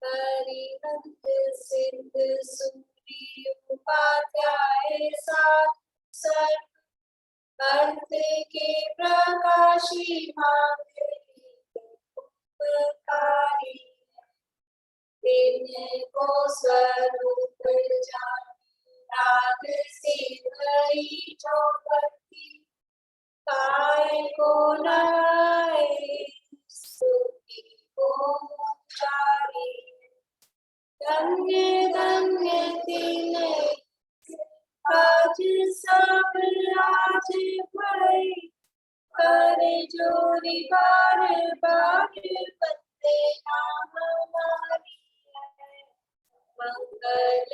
हरिहंत सिद्ध सूर्य उपाध्याय साथ सर्व अर्थ के प्रकाशी उपकारी को स्वरूप जान राग से भरी जो भक्ति काय को नाए सुखी को चारी धन्य धन्य दिन आज सब राज भय कर जोरी बार बार बंदे नाम हमारी मंगल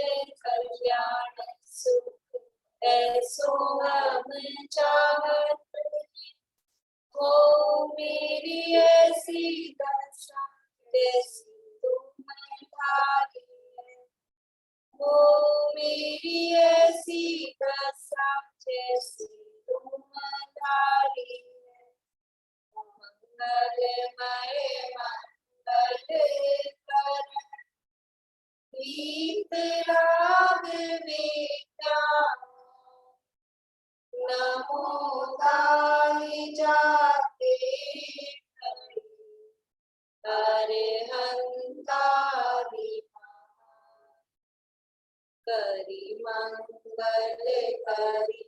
कल्याण सुख ऐसो हम चाहत हो मेरी ऐसी दशा जैसी तुम धारी हो मेरी ऐसी दशा जैसी तुम धारी मंगलमय मंगल कर गीत राग वेदा नमो ताहि जाते अरहंतारि करि मंगल करि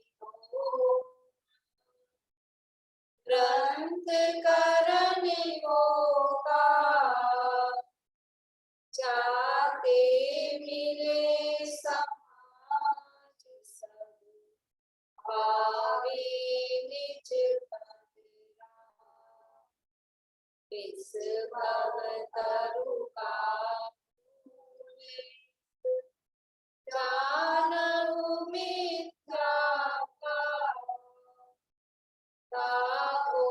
ग्रंथ करण होगा जाते मिले समाज सब आवे निज पदरा इस भव तरु का जानहु मिथ्या ताको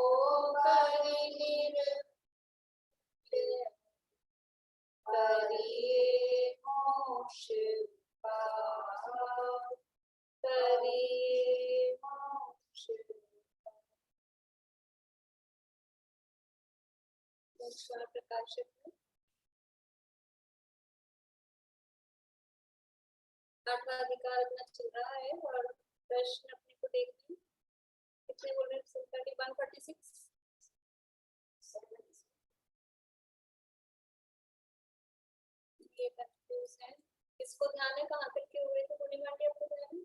करि करिए मोक्ष करिए मोक्ष प्रकाशक आठवां अधिकार अपना चल रहा है और प्रश्न अपने को देखिए कितने बोल रहे हैं 146 ये कंफ्यूज है इसको ध्यान है कहाँ तक के हुए थे पूर्णिमा जी आपको ध्यान है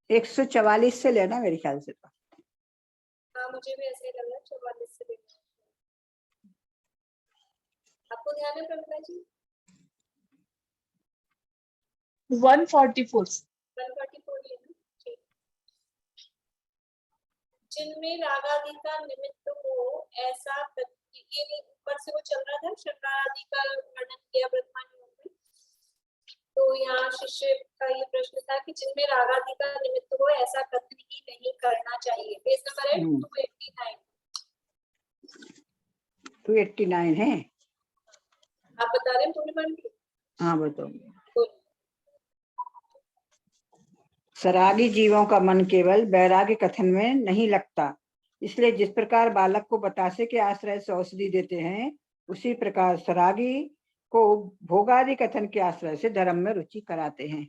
144 से लेना मेरे ख्याल से तो हाँ मुझे भी ऐसे ही लग रहा है 44 से लेना आपको ध्यान है प्रमिता जी 144 जिनमें रागादि का निमित्त हो ऐसा ये ऊपर से वो चल रहा था शंकरादि का वर्णन किया वर्तमान युग में तो यहाँ शिष्य का ये प्रश्न था कि जिनमें रागादि का निमित्त हो ऐसा कथन ही नहीं करना चाहिए पेज नंबर है 289 है आप बता रहे हैं पूर्णिमा हाँ बताओ सरागी जीवों का मन केवल वैराग्य कथन में नहीं लगता इसलिए जिस प्रकार बालक को बतासे के आश्रय से औषधि देते हैं उसी प्रकार सरागी को भोगादि कथन के आश्रय से धर्म में रुचि कराते हैं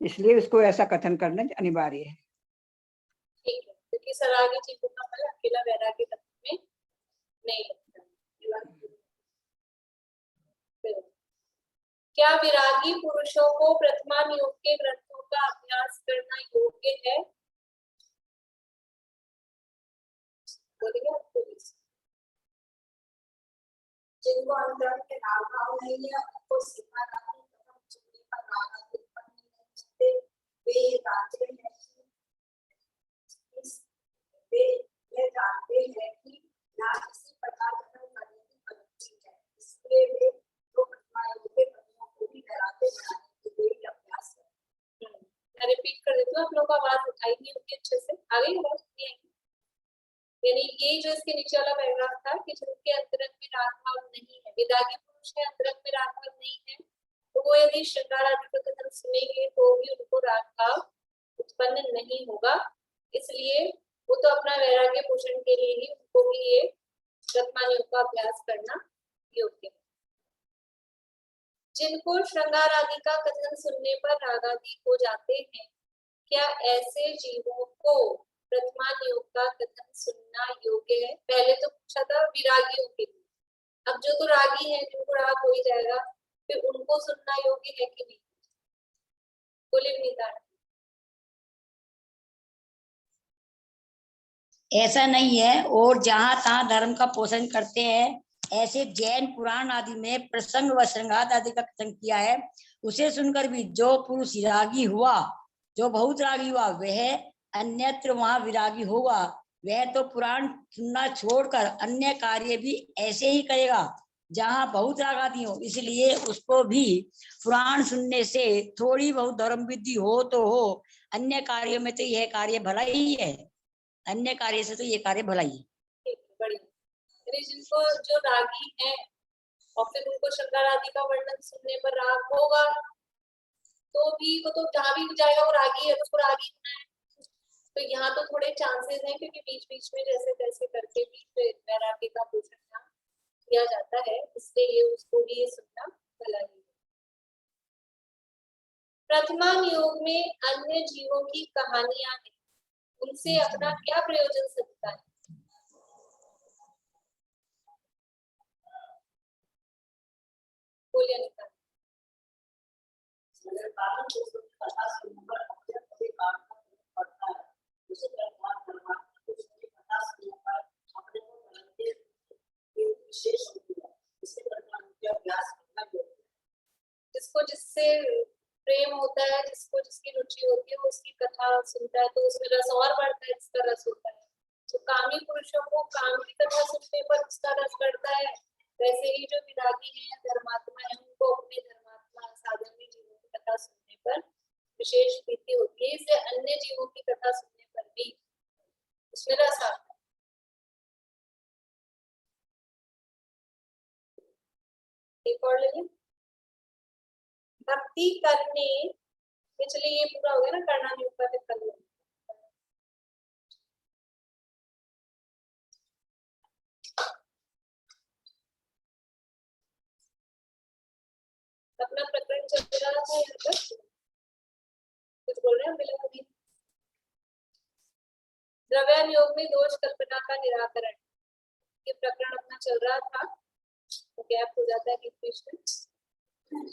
इसलिए उसको ऐसा कथन करना अनिवार्य है ठीक है क्योंकि सरागी जीवों का मन अकेला वैराग्य कथन में नहीं लगता क्या विरागी पुरुषों को प्रथमान योग के ग्रंथों का अभ्यास करना योग्य है जिनको अंतर के राग भाव नहीं है उनको सीमा राग पर राग उत्पन्न नहीं होते वे जानते हैं वे ये जानते हैं कि ना किसी प्रकार धर्म करने की पद्धति है इसलिए वे तो प्रथमान योग के ग्रंथों को भी डराते बनाने के लिए अभ्यास करते हैं मैं रिपीट कर देती हूँ आप लोगों को आवाज उठाई नहीं होगी अच्छे से आगे आवाज नहीं आएगी यानी ये जो इसके नीचे वाला पैराग्राफ था कि जिनके अंतरंग में राग भाव नहीं है विदागी पुरुष के अंतरंग में राग भाव नहीं है तो वो यदि श्रृंगार आदि का कथन सुनेंगे तो भी उनको राग भाव उत्पन्न नहीं होगा इसलिए वो तो अपना वैराग्य पोषण के लिए ही उनको भी ये वर्तमान योग का अभ्यास करना योग्य है। जिनको श्रृंगार आदि का कथन सुनने पर रागादि हो जाते हैं, क्या ऐसे जीवों को वर्तमान योग का कथन सुनना योग्य है? पहले तो पूछा था विरागियों के लिए, अब जो तो रागी है, जिनको राग हो ही जाएगा, फिर उनको सुनना योग्य है कि नहीं? बोले विनीता। ऐसा नहीं है, और जहां तहां धर्म का पोषण करते हैं, ऐसे जैन पुराण आदि में प्रसंग व श्रृंगार आदि का कथन किया है। उसे सुनकर भी जो पुरुष रागी हुआ, जो बहुत रागी हुआ, वह अन्यत्र वहां विरागी होगा। वह तो पुराण सुनना छोड़कर अन्य कार्य भी ऐसे ही करेगा जहां बहुत राग आदि हो। इसलिए उसको भी पुराण सुनने से थोड़ी बहुत धर्म विधि हो तो हो, अन्य कार्यों में तो यह कार्य भला ही है, अन्य कार्य से तो ये कार्य भला ही है। बढ़िया। जिनको जो रागी है और फिर उनको श्रृंगार आदि का वर्णन सुनने पर राग होगा, तो भी वो तो जहाँ भी जाएगा वो रागी है, तो उसको रागी होना है। तो यहाँ तो थोड़े चांसेस हैं, क्योंकि बीच बीच में जैसे तैसे करके भी वैराग्य का पोषण किया जाता है, इसलिए ये उसको भी ये सुनना भला ही है। वर्तमान योग में अन्य जीवों की कहानियां हैं, उनसे अपना क्या प्रयोजन सकता है? बोलिए निकाल। जिसको जिससे प्रेम होता है, जिसको जिसकी रुचि होती है, वो उसकी कथा सुनता है, तो उसमें रस और बढ़ता है, जिसका रस होता है। तो कामी पुरुषों को काम की कथा सुनने पर उसका रस बढ़ता है, वैसे ही जो विरागी हैं, धर्मात्मा है, उनको अपने धर्मात्मा साधर्मी जीवों की कथा सुनने पर विशेष प्रीति होती है। इसलिए अन्य जीवों की कथा सुनने पर भी उसमें रस आता है। एक और लेंगे, भक्ति करने, चलिए ये पूरा हो गया ना, करना नहीं होता, फिर कर लो। अपना प्रकरण चल रहा था यहाँ पर, कुछ बोल रहे हैं बिल्कुल भी। द्रव्यान योग में दोष कल्पना का निराकरण, ये प्रकरण अपना चल रहा था, तो गैप हो जाता है बीच बीच में।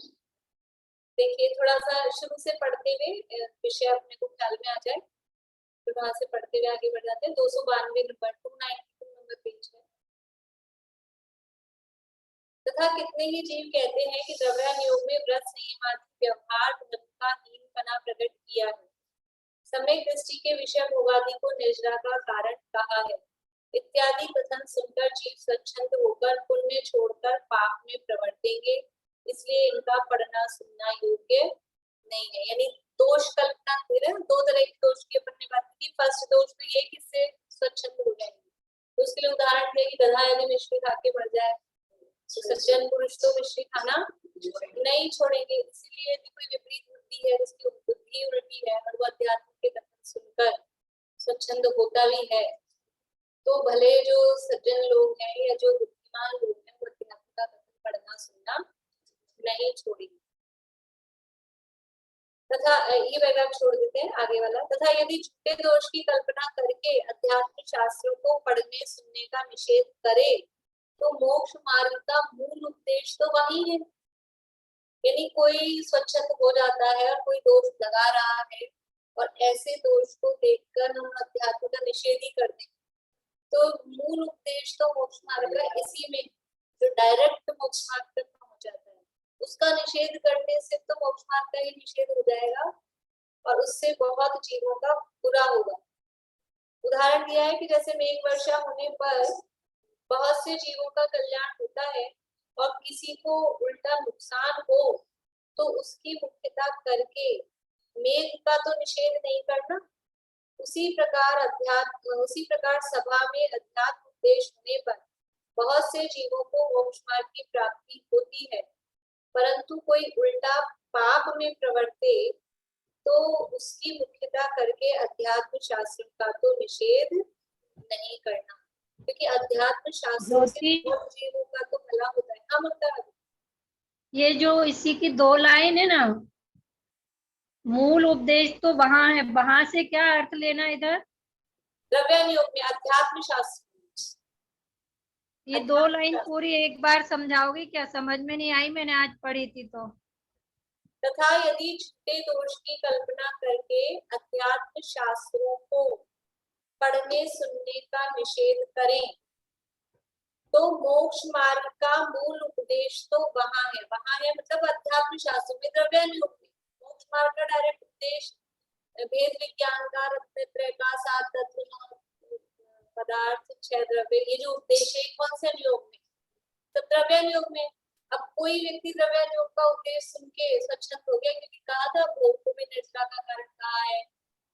देखिए थोड़ा सा शुरू से पढ़ते हुए विषय अपने को ख्याल में आ जाए, फिर वहां से पढ़ते हुए आगे बढ़ जाते हैं। 292 नंबर 292 नंबर पेज है। तथा कितने ही जीव कहते हैं कि द्रव्यान योग में व्रत संयम आदि व्यवहार धर्म का हीनपना प्रकट किया है, समय दृष्टि के विषय भोगादि को निजरा का कारण कहा है इत्यादि कथन सुनकर जीव स्वच्छंद होकर पुण्य छोड़कर पाप में प्रवर्तेंगे, इसलिए इनका पढ़ना सुनना योग्य नहीं है। यानी दोष कल्पना दे रहे हैं, दो तरह के दोष की अपन ने बात की। फर्स्ट दोष तो ये किससे स्वच्छंद हो जाएंगे, तो उसके लिए उदाहरण दिया कि गधा यदि मिश्री खा के मर जाए, तो सज्जन पुरुष तो मिश्री खाना नहीं छोड़ेंगे। इसीलिए यदि कोई विपरीत बुद्धि है, उसकी बुद्धि उल्टी है और वो अध्यात्म के कथन सुनकर स्वच्छंद होता भी है, तो भले जो सज्जन लोग हैं या जो बुद्धिमान लोग हैं, वो अध्यात्म का कथन पढ़ना सुनना नहीं छोड़ेंगे। तथा ये वैराग छोड़ देते हैं, आगे वाला। तथा यदि झूठे दोष की कल्पना करके अध्यात्म शास्त्रों को पढ़ने सुनने का निषेध करे, तो मोक्ष मार्ग का मूल उद्देश्य तो वही है। यानी कोई स्वच्छंद हो जाता है और कोई दोष लगा रहा है, और ऐसे दोष को देखकर हम अध्यात्म का निषेध ही कर दें, तो मूल उद्देश्य तो मोक्ष मार्ग का इसी में, जो डायरेक्ट मोक्ष मार्ग तक पहुंच जाता है, उसका निषेध करने से तो मोक्ष मार्ग का ही निषेध हो जाएगा और उससे बहुत जीवों का बुरा होगा। उदाहरण दिया है कि जैसे मेघ वर्षा होने पर बहुत से जीवों का कल्याण होता है और किसी को उल्टा नुकसान हो, तो उसकी मुख्यता करके मेघ का तो निषेध नहीं करना। उसी प्रकार सभा में अध्यात्म उद्देश्य होने पर बहुत से जीवों को मोक्ष मार्ग की प्राप्ति होती है, परंतु कोई उल्टा पाप में प्रवर्ते तो उसकी मुख्यता करके अध्यात्म शास्त्र का तो निषेध नहीं करना, क्योंकि अध्यात्म शास्त्रों से जीवों का तो भला होता है। हाँ मतलब ये जो इसी की 2 लाइन है ना, मूल उपदेश तो वहां है, वहां से क्या अर्थ लेना इधर? द्रव्यान योग में अध्यात्म शास्त्र, ये 2 लाइन पूरी एक बार समझाओगी क्या? समझ में नहीं आई, मैंने आज पढ़ी थी तो। तथा यदि झूठे दोष की कल्पना करके अध्यात्म शास्त्रों को पढ़ने सुनने का निषेध करें तो मोक्ष मार्ग का मूल उपदेश तो वहां है मतलब अध्यात्म शास्त्र में, द्रव्यान योग में मोक्ष मार्ग का डायरेक्ट उपदेश भेद विज्ञान का, रत्नत्रय का, सात तत्व, पदार्थ, छह द्रव्य, ये जो उपदेश है कौन से योग में? तो द्रव्यान योग में। अब कोई व्यक्ति द्रव्यान योग का उपदेश सुन के स्वच्छंद हो गया, क्योंकि कहा था भोग को भी निर्जला का कारण कहा है,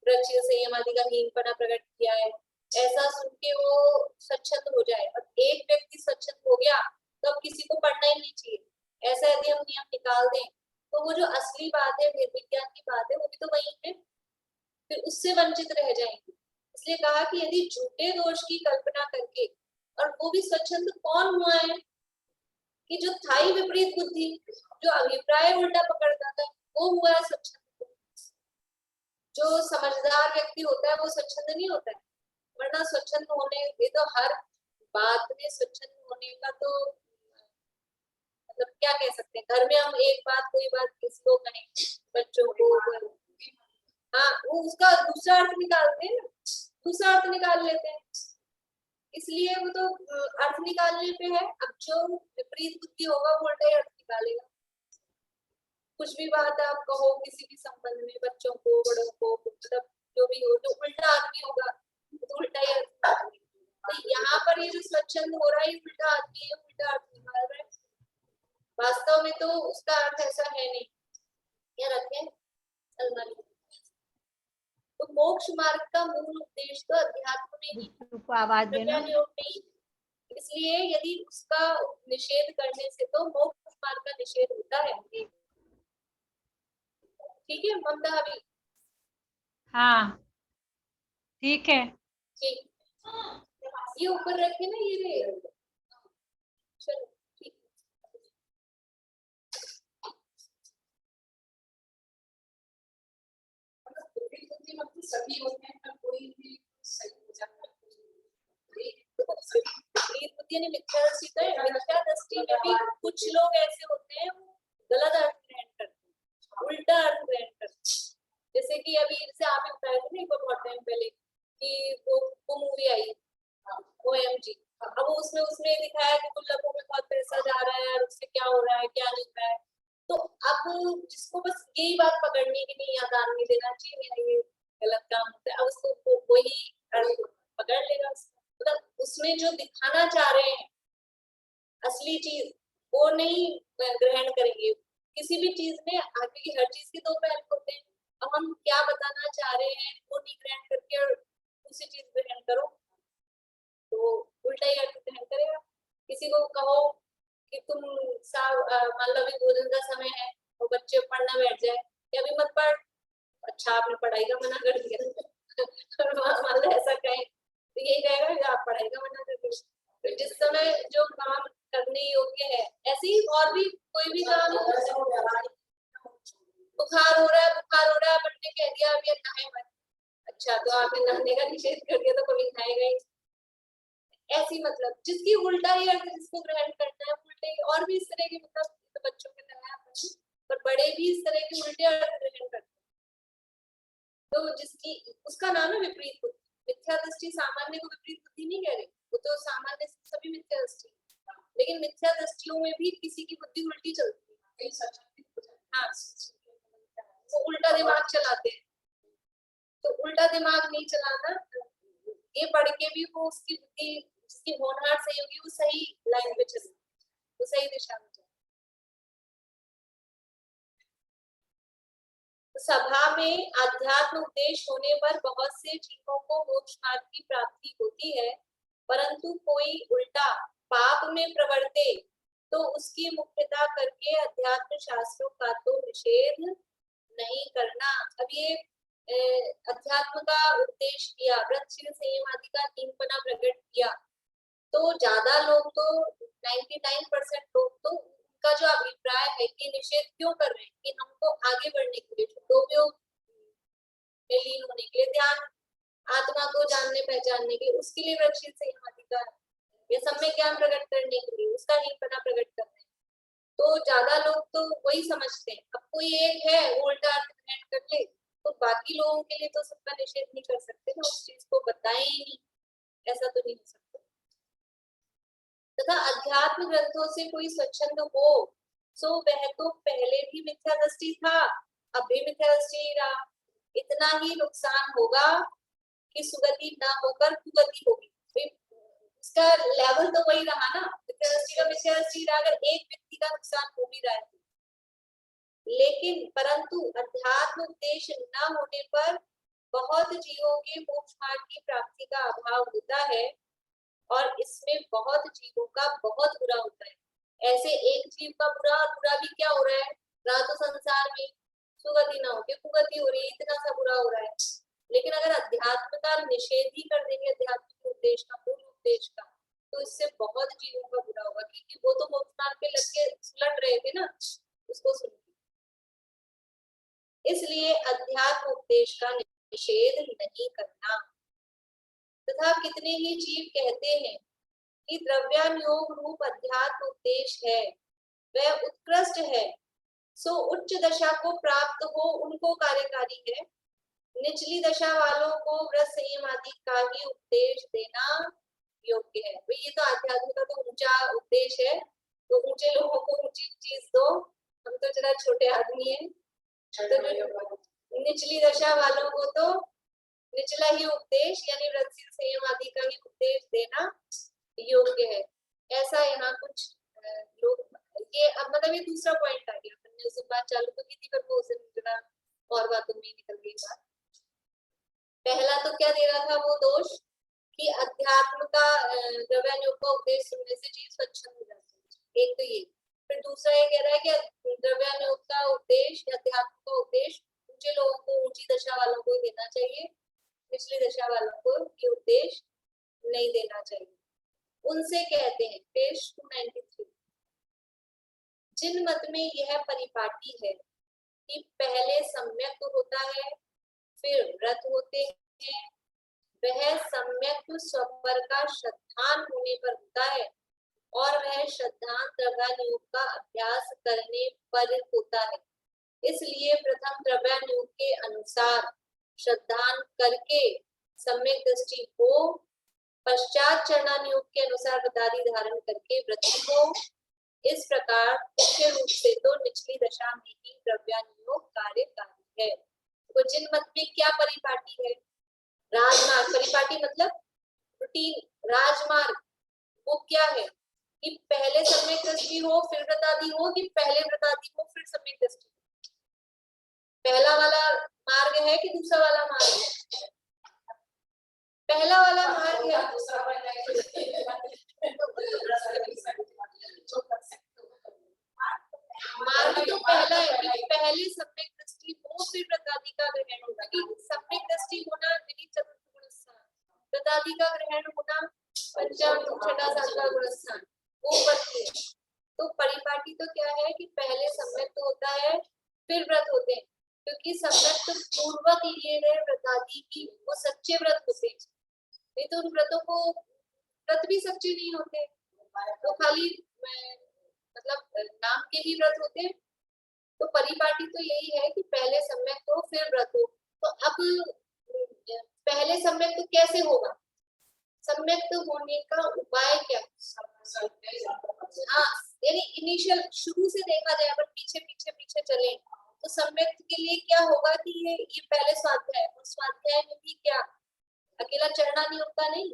वृक्ष संयम आदि का हीनपना प्रकट किया है, ऐसा सुन के वो स्वच्छंद हो जाए। अब एक व्यक्ति स्वच्छंद हो गया तो अब किसी को पढ़ना ही नहीं चाहिए, ऐसा यदि हम नियम निकाल दें तो वो जो असली बात है, भेद विज्ञान की बात है, वो भी तो वही है, फिर उससे वंचित रह जाएंगे। इसलिए कहा कि यदि झूठे दोष की कल्पना करके, और वो भी स्वच्छंद कौन हुआ है कि जो था ही विपरीत बुद्धि, जो अभिप्राय उल्टा पकड़ता था, वो हुआ है स्वच्छंद। जो समझदार व्यक्ति होता है वो स्वच्छंद नहीं होता है, वरना स्वच्छंद होने, ये तो हर बात में स्वच्छंद होने का तो मतलब क्या कह सकते हैं, घर में हम एक बात कोई बात किसी को कहें, बच्चों को, हाँ वो उसका दूसरा अर्थ निकालते हैं, दूसरा अर्थ निकाल लेते हैं, इसलिए वो तो अर्थ निकालने पे है। अब जो विपरीत बुद्धि होगा वो उल्टा ही अर्थ निकालेगा। कुछ भी बात आप कहो किसी भी संबंध में, बच्चों को, बड़ों को, मतलब जो भी हो, जो उल्टा आदमी होगा तो उल्टा ही अर्थ निकालेगा। तो यहाँ पर ये जो स्वच्छंद हो रहा है, ये उल्टा आदमी है, उल्टा अर्थ निकाल रहा है, वास्तव में तो उसका अर्थ ऐसा है नहीं। क्या रखें अलमारी। तो मोक्ष मार्ग का मूल उद्देश्य तो अध्यात्म में ही, आवाज देना। योग में ही, इसलिए यदि उसका निषेध करने से तो मोक्ष मार्ग का निषेध होता है। ठीक है ममता अभी? हाँ ठीक है। ठीक, ये ऊपर रखे ना, ये चलो ठीक। सभी होते हैं, कोई भी सही हो जाता है। मिथ्या दृष्टि में भी कुछ लोग ऐसे होते हैं, गलत अर्थ ग्रहण करते हैं, उल्टा अर्थ ग्रहण करते हैं। जैसे कि अभी जैसे आप ही बताए थे ना एक बहुत टाइम पहले कि वो मूवी आई OMG, अब उसमें उसने दिखाया कि गुल्लकों में बहुत पैसा जा रहा है और उससे क्या हो रहा है, क्या नहीं हो रहा है। तो अब जिसको बस यही बात पकड़नी है कि नहीं यहाँ दान नहीं देना चाहिए, ये गलत काम होता है, अब उसको वही पकड़ लेगा। मतलब उसमें जो दिखाना चाह रहे हैं असली चीज, वो नहीं ग्रहण करेंगे। किसी भी चीज में आगे की हर चीज के दो पहलू होते हैं, अब हम क्या बताना चाह रहे हैं वो नहीं ग्रहण करके और दूसरी चीज ग्रहण करो तो उल्टा ही अर्थ ग्रहण करेगा। किसी को कहो कि तुम मान लो अभी भोजन का समय है और बच्चे पढ़ना बैठ जाए, कि अभी मत पढ़, अच्छा आपने पढ़ाई का मना कर दिया मान लो ऐसा कहें तो यही कहेगा कि आप पढ़ाई का मना कर दिया। तो जिस समय जो काम करने योग्य है, ऐसे ही और भी कोई भी काम, बुखार हो रहा है अपन ने कह दिया अब ये नहाए मत, अच्छा तो आपने नहाने का निषेध कर दिया तो कभी नहाएगा ही। ऐसी मतलब जिसकी उल्टा ही अर्थ जिसको ग्रहण करना है उल्टे, और भी इस तरह के मतलब तो बच्चों के तरह पर बड़े भी इस तरह के उल्टे अर्थ ग्रहण करते हैं। तो जिसकी उसका नाम है विपरीत बुद्धि। मिथ्या दृष्टि सामान्य को विपरीत बुद्धि नहीं कह रही, वो तो सामान्य सभी मिथ्या दृष्टि, लेकिन मिथ्या दृष्टियों में भी किसी की बुद्धि उल्टी चलती है। हाँ वो उल्टा दिमाग चलाते हैं, तो उल्टा दिमाग नहीं चलाना, ये पढ़ के भी वो उसकी बुद्धि उसकी होनहार सही होगी, वो सही लाइन पे चले, वो सही दिशा में चले। सभा में आध्यात्म उपदेश होने पर बहुत से जीवों को मोक्ष मार्ग की प्राप्ति होती है, परंतु कोई उल्टा पाप में प्रवर्ते तो उसकी मुक्तता करके अध्यात्म शास्त्रों का तो निषेध नहीं करना। अब ये अध्यात्म का उपदेश किया, व्रत संयम आदि का हीनपना प्रकट किया, तो तो ज्यादा लोग तो 99% लोग तो उनका जो अभिप्राय है कि निषेध क्यों कर रहे हैं कि हमको आगे बढ़ने के लिए, शुद्धोपयोग में लीन होने के लिए, ध्यान आत्मा को जानने पहचानने के लिए, उसके लिए वृक्षित संयम अधिकार या सम्यक ज्ञान प्रकट करने के लिए उसका हीनपना प्रकट कर रहे हैं। तो ज्यादा लोग तो वही समझते हैं। अब कोई एक है वो उल्टा अर्थ ग्रहण कर ले तो बाकी लोगों के लिए तो सबका निषेध नहीं कर सकते ना, उस चीज को बताएं ही नहीं, ऐसा तो नहीं हो सकता। तथा अध्यात्म ग्रंथों से कोई स्वच्छंद हो सो वह तो पहले भी मिथ्या दृष्टि था, अब भी मिथ्या दृष्टि ही रहा। इतना ही नुकसान होगा कि सुगति न होकर कुगति होगी। इसका लेवल तो वही रहा ना, मिथ्या दृष्टि का मिथ्या दृष्टि रहा, अगर एक व्यक्ति का नुकसान हो भी रहा है। लेकिन परंतु अध्यात्म उपदेश न होने पर बहुत जीवों के मोक्ष मार्ग की प्राप्ति का अभाव होता है और इसमें बहुत जीवों का बहुत बुरा होता है। ऐसे एक जीव का बुरा और बुरा भी क्या हो रहा है, रहा तो संसार में सुगति ना होके कुगति हो रही है, इतना सा बुरा हो रहा है। लेकिन अगर अध्यात्म का निषेध ही कर देंगे, अध्यात्म के उपदेश का, मूल उपदेश का, तो इससे बहुत जीवों का बुरा होगा, क्योंकि वो तो मोक्ष मार्ग पे लग के सुलट रहे थे ना उसको सुन। इसलिए अध्यात्म उपदेश का निषेध नहीं करना। तथा कितने ही जीव कहते हैं कि द्रव्यानुयोग रूप अध्यात्म उपदेश है वह उत्कृष्ट है, सो उच्च दशा को प्राप्त हो उनको कार्यकारी है, निचली दशा वालों को व्रत संयम आदि का ही उपदेश देना योग्य है। तो ये तो आध्यात्म का तो ऊंचा उपदेश है, तो ऊंचे लोगों को ऊंची चीज दो, हम तो जरा छोटे आदमी हैं, तो निचली दशा वालों को तो निचला ही उपदेश यानी व्रत संयम आदि का ही उपदेश देना योग्य है। ऐसा यहाँ कुछ लोग, ये अब मतलब ये दूसरा पॉइंट आ गया, हमने उस बात चालू तो की थी पर वो उसे जरा और बातों में निकल गई बात। पहला तो क्या दे रहा था वो दोष कि अध्यात्म का द्रव्यानुयोग का उपदेश सुनने से जीव स्वच्छंद हो जाते हैं, एक तो ये। फिर दूसरा ये कह रहा है कि द्रव्यानुयोग का उपदेश या अध्यात्म का उपदेश ऊंचे लोगों को, ऊंची दशा वालों को देना चाहिए, पिछली दशा वालों को ये उपदेश नहीं देना चाहिए। उनसे कहते हैं पेज 293, जिन मत में यह परिपाटी है कि पहले सम्यक होता है फिर व्रत होते हैं, वह सम्यक स्वपर का श्रद्धान होने पर होता है और वह श्रद्धान द्रव्यानुयोग का अभ्यास करने पर होता है। इसलिए प्रथम द्रव्यानुयोग के अनुसार श्रद्धान करके सम्यक दृष्टि को, पश्चात चरणानुयोग के अनुसार व्रतादि धारण करके व्रत को। इस प्रकार मुख्य रूप से तो निचली दशा में ही द्रव्यानुयोग कार्यकारी है। तो जिन मत में क्या परिपाटी है, राजमार्ग, परिपाटी मतलब रूटीन, राजमार्ग वो क्या है कि पहले सम्यक दृष्टि हो फिर व्रतादि हो, कि पहले व्रतादि हो फिर सम्यक दृष्टि। पहला वाला मार्ग है कि दूसरा वाला मार्ग है? पहला वाला मार्ग है। मार्ग तो पहला है कि पहले सम्यक दृष्टि हो फिर व्रतादि का ग्रहण होगा, कि सम्यक दृष्टि होना यानी चतुर्थ गुणस्थान, व्रतादि का ग्रहण होना पंचम छठा सातवां गुणस्थान, वो पत्नी। तो परिपाटी तो क्या है कि पहले सम्यक तो होता है फिर व्रत होते हैं, क्योंकि सम्यक तो पूर्वक लिए गए व्रतादि की वो सच्चे व्रत होते हैं, नहीं तो उन व्रतों को, व्रत भी सच्चे नहीं होते, तो खाली मतलब नाम के ही व्रत होते हैं। तो परिपाटी तो यही है कि पहले सम्यक हो फिर व्रत हो। तो अब पहले सम्यक तो कैसे होगा, सम्यक तो होने का उपाय क्या? हाँ, यानी इनिशियल शुरू से देखा जाए, अगर पीछे पीछे पीछे चले तो सम्यक के लिए क्या होगा कि ये पहले स्वाध्याय, और स्वाध्याय में भी क्या अकेला चरणानुयोग का नहीं,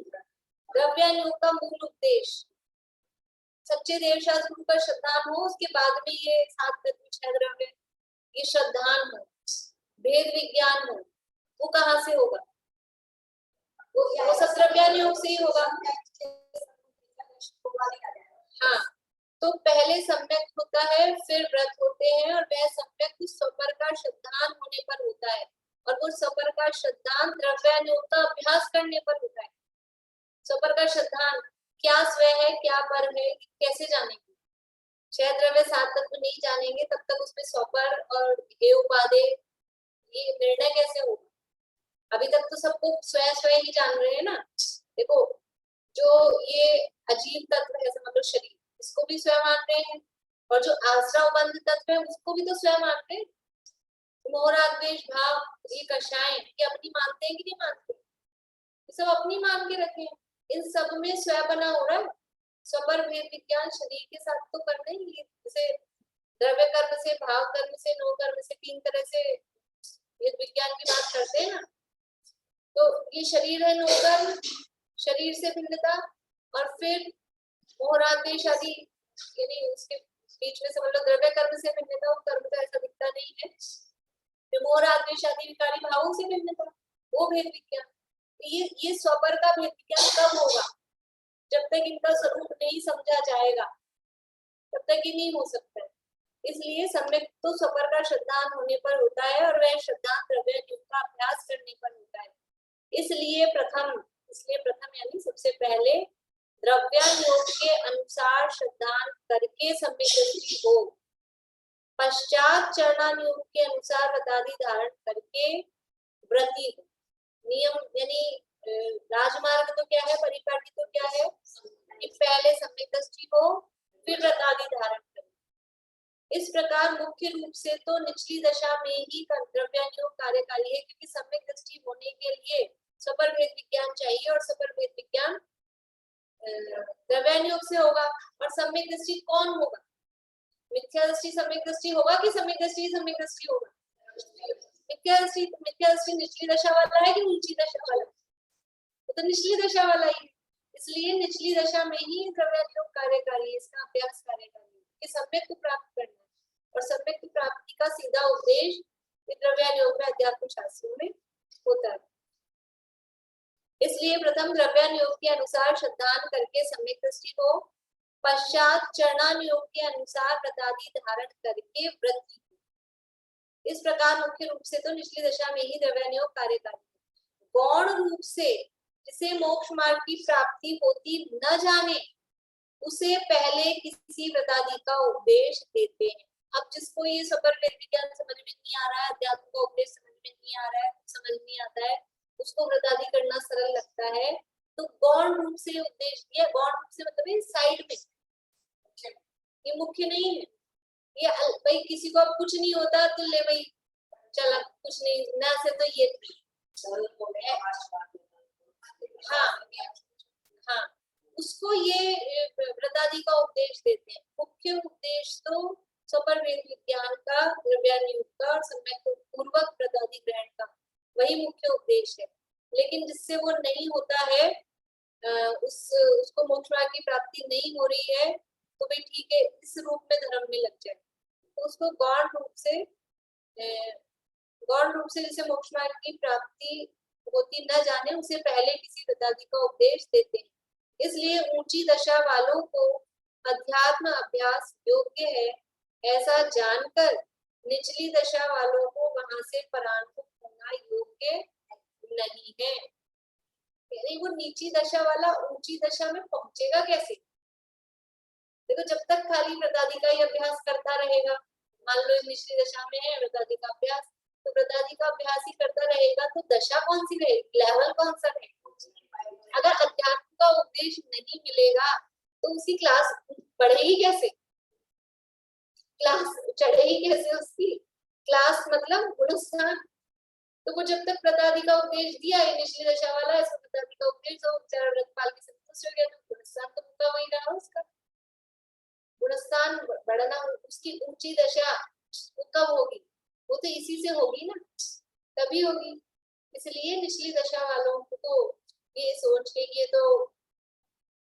द्रव्यानुयोग का मूल उपदेश सच्चे देव शास्त्र गुरु का श्रद्धान हो, उसके बाद में ये 7 तत्व 6 द्रव्य ये श्रद्धान हो, भेद विज्ञान हो, वो कहाँ से होगा? वो सब द्रव्यानुयोग से ही होगा। हाँ, तो पहले सम्यक होता है फिर व्रत होते हैं, और वह सम्यक स्वपर का श्रद्धान होने पर होता है, और वो स्वपर का श्रद्धान द्रव्यानुयोग का अभ्यास करने पर होता है। स्वपर का श्रद्धान क्या स्वय है क्या पर है कैसे जानेंगे? छह द्रव्य सात तत्व नहीं जानेंगे तब तक उसमें स्वपर और हे उपादेय ये निर्णय कैसे होगा? अभी तक तो सबको स्वयं स्वयं ही जान रहे हैं ना। देखो जो ये अजीब तत्व है समझ लो शरीर, इसको भी स्वयं मान रहे हैं और जो आश्रय बंध तत्व है उसको भी तो स्वयं मान रहे हैं। मोह राग द्वेष भाव ये कषाय ये अपनी मानते हैं कि नहीं मानते? ये सब अपनी मान के रखे हैं। इन सब में स्वयं बना हो रहा है। स्वपर भेद विज्ञान शरीर के साथ तो करना ही है। जैसे द्रव्य कर्म से भाव कर्म से नो कर्म से तीन तरह से ये विज्ञान की बात करते हैं ना। तो ये शरीर है नो कर्म, शरीर से भिन्नता और फिर मोह राग द्वेष आदि यानी उसके बीच में समझ लो द्रव्य कर्म से भिन्नता और कर्म तो ऐसा दिखता नहीं है। फिर मोह राग द्वेष आदि विकारी भावों से भिन्नता वो भेद विज्ञान। ये स्वपर का भेद विज्ञान कब होगा? जब तक इनका स्वरूप नहीं समझा जाएगा तब तक ही नहीं हो सकता है। इसलिए सम्यक तो स्वपर का श्रद्धान होने पर होता है और वह श्रद्धान द्रव्य का अभ्यास करने पर होता है। इसलिए प्रथम यानी सबसे पहले द्रव्यानुयोग के अनुसार श्रद्धान करके सम्यक दृष्टि हो, पश्चात चरणानुयोग के अनुसार व्रतादि धारण करके व्रति हो। नियम यानी राजमार्ग तो क्या है, परिपाटी तो क्या है कि पहले सम्यक दृष्टि हो फिर व्रतादि धारण करें। इस प्रकार मुख्य रूप से तो निचली दशा में ही द्रव्यानुयोग कार्यकारी है, क्योंकि सम्यक दृष्टि होने के लिए स्वपर भेद विज्ञान चाहिए और स्वपर भेद विज्ञान द्रव्यानुयोग से होगा। और सम्यक दृष्टि कौन होगा? मिथ्या दृष्टि सम्यक दृष्टि होगा कि सम्यक दृष्टि सम्यक दृष्टि होगा? मिथ्या दृष्टि निचली दशा वाला है कि ऊंची दशा वाला? तो निचली दशा वाला ही। इसलिए निचली दशा में ही द्रव्यानुयोग कार्यकारी है, इसका अभ्यास कार्यकारी है कि सम्यक को प्राप्त करना है। और सम्यक की प्राप्ति का सीधा उपदेश द्रव्यानुयोग में अध्यात्म शास्त्रों में होता है। इसलिए प्रथम द्रव्यानुयोग के अनुसार श्रद्धान करके सम्यक दृष्टि हो, पश्चात चरणानुयोग के अनुसार व्रतादि धारण करके व्रति। इस प्रकार मुख्य रूप से तो निचली दशा में ही द्रव्यानुयोग कार्यकारी है। गौण रूप से जिसे मोक्ष मार्ग की प्राप्ति होती न जाने उसे पहले किसी व्रतादि का उपदेश देते हैं। अब जिसको ये स्वपर भेद विज्ञान समझ में नहीं आ रहा है, अध्यात्म का उपदेश समझ में नहीं आ रहा है, समझ नहीं आता है, उसको व्रतादि करना सरल लगता है, तो गौण रूप से उपदेश दिया। गौण रूप से मतलब साइड में, ये मुख्य नहीं है। ये भाई किसी को अब कुछ नहीं होता तो ले भाई चला कुछ नहीं ना से तो ये हाँ उसको ये व्रतादि का उपदेश देते हैं। मुख्य उपदेश तो स्वपर भेद विज्ञान का, द्रव्यानुयोग का और सम्यक पूर्वक व्रतादि ग्रहण का, वही मुख्य उपदेश है। लेकिन जिससे वो नहीं होता है, उसको मोक्ष मार्ग की प्राप्ति नहीं हो रही है, तो भाई ठीक है इस रूप में धर्म में लग जाए, तो उसको गौण रूप से जैसे मोक्ष मार्ग की प्राप्ति होती न जाने उसे पहले किसी व्रतादि का उपदेश देते हैं। इसलिए ऊंची दशा वालों को अध्यात्म अभ्यास योग्य है ऐसा जानकर निचली दशा वालों को वहां से परांगमुख होना योग्य नहीं है। यानी वो नीची दशा वाला ऊंची दशा में पहुंचेगा कैसे? देखो जब तक खाली व्रतादि का ही अभ्यास करता रहेगा, मान लो निचली दशा में है व्रतादि का अभ्यास, तो व्रतादि का अभ्यास ही करता रहेगा तो दशा कौन सी रहेगी, लेवल कौन सा रहेगा? अगर अध्यात्म का उपदेश नहीं मिलेगा तो उसकी क्लास बढ़ेगी कैसे, क्लास चढ़ेगी कैसे? उसकी क्लास मतलब गुणस्थान। तो वो जब तक व्रतादि का उपदेश दिया है निचली दशा वाला, इसको व्रतादि का उपदेश हो बेचारा व्रतपाल के संतुष्ट हो गया, तो गुणस्थान तो पूरा वही रहा उसका। गुणस्थान बढ़ना, उसकी ऊंची दशा वो कब होगी? वो तो इसी से होगी ना, तभी होगी। इसलिए निचली दशा वालों को ये सोच के ये तो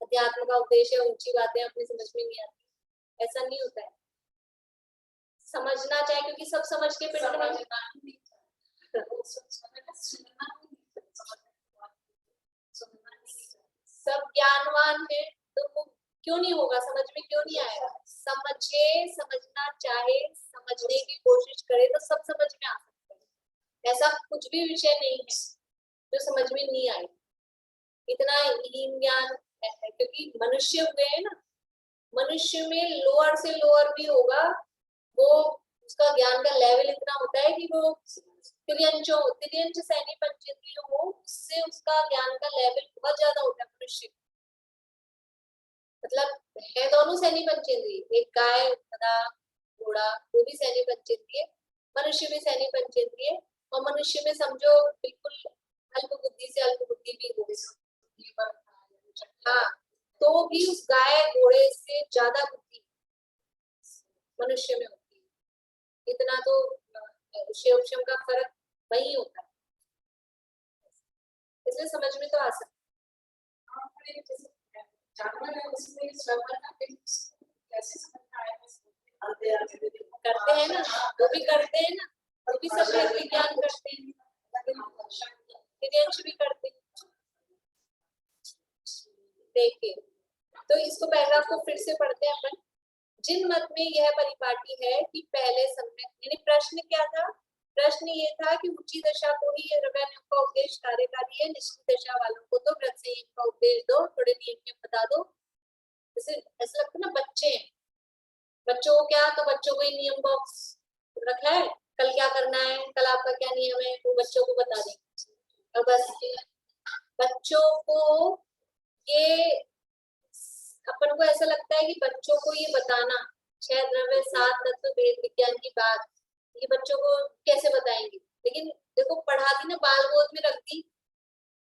अध्यात्म का उपदेश है, ऊंची बातें अपनी समझ में नहीं आती, ऐसा नहीं होता है। समझना चाहिए क्योंकि सब समझ के पिंड में सब ज्ञानवान है, तो वो क्यों नहीं होगा, समझ में क्यों नहीं आएगा? समझे, समझना चाहे, समझने की कोशिश करे तो सब समझ में आ सकता है। ऐसा कुछ भी विषय नहीं है जो समझ में नहीं आए। इतना हीन ज्ञान क्योंकि मनुष्य हुए हैं ना, मनुष्य में लोअर से लोअर भी होगा, वो उसका ज्ञान का लेवल इतना होता है कि वो तिर्यंच सैनी पंचेंद्रिय हो, उससे उसका ज्ञान का लेवल बहुत ज्यादा होता है मनुष्य। मतलब है दोनों सैनी पंचेंद्रिय, एक गाय गधा घोड़ा वो भी सैनी पंचेंद्रिय, मनुष्य भी सैनी पंचेंद्रिय, और मनुष्य में समझो बिल्कुल अल्प बुद्धि से अल्प बुद्धि भी हो, हाँ, तो भी उस गाय घोड़े से ज्यादा बुद्धि मनुष्य में होती है। इतना तो शिव का फर्क वही होता है, इसलिए समझ में तो आ सकता है। जानवर है उसमें श्रवण कैसे समझ में आएगा, करते हैं ना, वो भी करते हैं ना, वो भी सब विज्ञान करते हैं, भी करते हैं। देखिए, तो इसको पैराग्राफ को फिर से पढ़ते हैं अपन। जिन मत में यह परिपाटी है कि पहले सम्यक, यानी प्रश्न क्या था, प्रश्न ये था कि ऊंची दशा को ही द्रव्यान्यों का उपदेश कार्यकारी है, निचली दशा वालों को तो व्रत संयम का उपदेश दो, थोड़े नियम बता दो। जैसे ऐसा लगता है ना, बच्चे हैं, बच्चों को क्या, तो बच्चों को नियम बॉक्स रखा है, कल क्या करना है, कल आपका क्या नियम है, वो बच्चों को बता दें। और बस बच्चों को ये, अपन को ऐसा लगता है कि बच्चों को ये बताना 6 द्रव्य 7 तत्व भेद विज्ञान की बात, ये बच्चों को कैसे बताएंगे, लेकिन देखो पढ़ा दी ना, बाल गोद में रख दी,